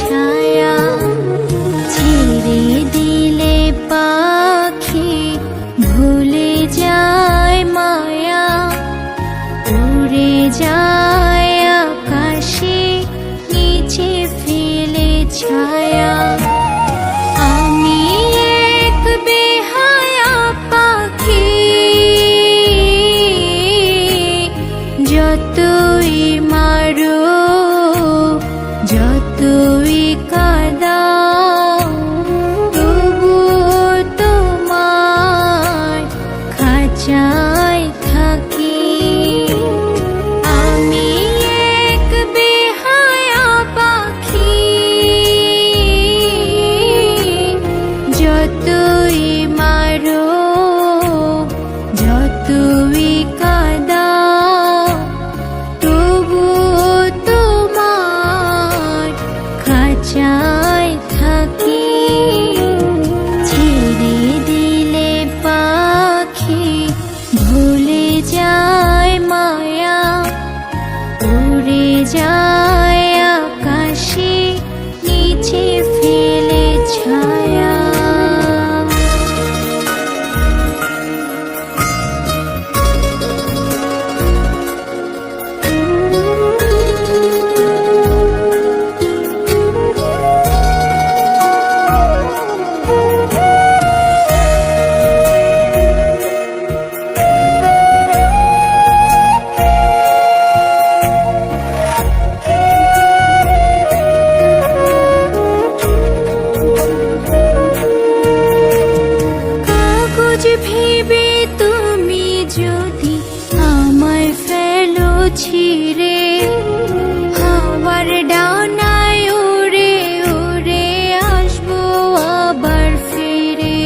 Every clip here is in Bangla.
ছায়া। ছেড়ে দিলে পাখি ভুলে যায় মায়া, উড়ে যায় আকাশে নিচে ফেলে ছায়া। আমি এক বেহায়া পাখি, যতই মারো যতই কাঁদাও, তবুও তোমার খাঁচায় থাকি। আমি এক বেহায়া পাখি, যতই মারো যতই কাঁদাও, তবুও তোমার খাঁচায় থাকি। ছেড়ে দিলে পাখি ভুলে যায় মায়া, উড়ে যায় আকাশে নিচে ফেলে ছায়া। কাগজ ভেবে তুমি যদি আমায় ফেলো ছিঁড়ে, হাওয়ার ডানায় উড়ে উড়ে আসবো আবার ফিরে।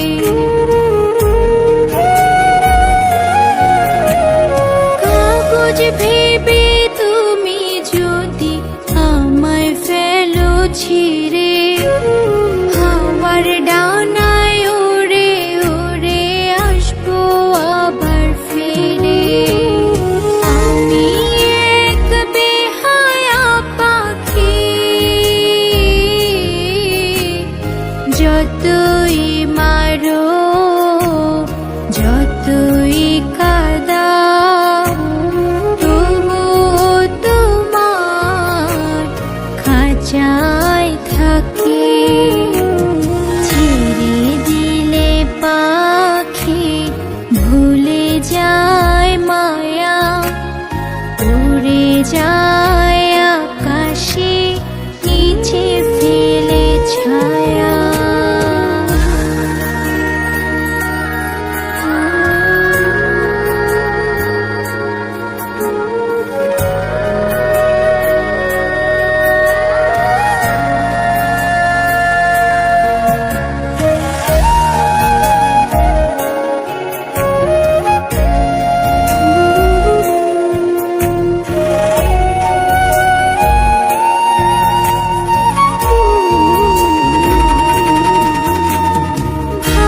কাগজ ভেবে তুমি যদি আমায় ফেলো ছিঁড়ে, হাওয়ার ডানায় উড়ে উড়ে আসবো আবার ফিরে। আমি এক বেহায়া পাখি, যতই মারো যতই কাঁদাও, তবুও তোমার খাঁচায় থাকি। ছেড়ে দিলে পাখি ভুলে যায় মায়া, উড়ে যায় আকাশে নিচে ফেলে ছায়া।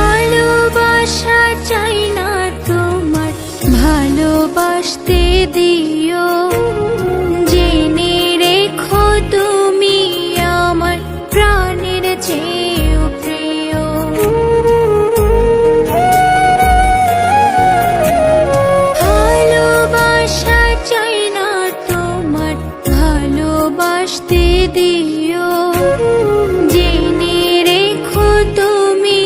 ভালোবাসা চাই না তোমার, ভালোবাসতে দিও। জেনে রেখো তুমি আমার প্রাণের চেয়েও প্রিয়। ভালোবাসা চাই না তোমার, ভালোবাসতে দিও। জেনে রেখো তুমি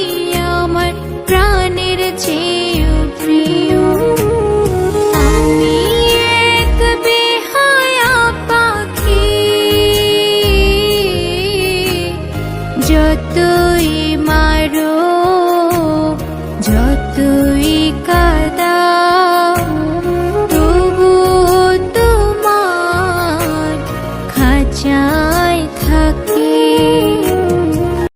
আমার প্রাণের চেয়েও প্রিয়। আমি এক বেহায়া পাখি, যতই মারো যতই কাঁদাও, তবুও তোমার খাঁচায়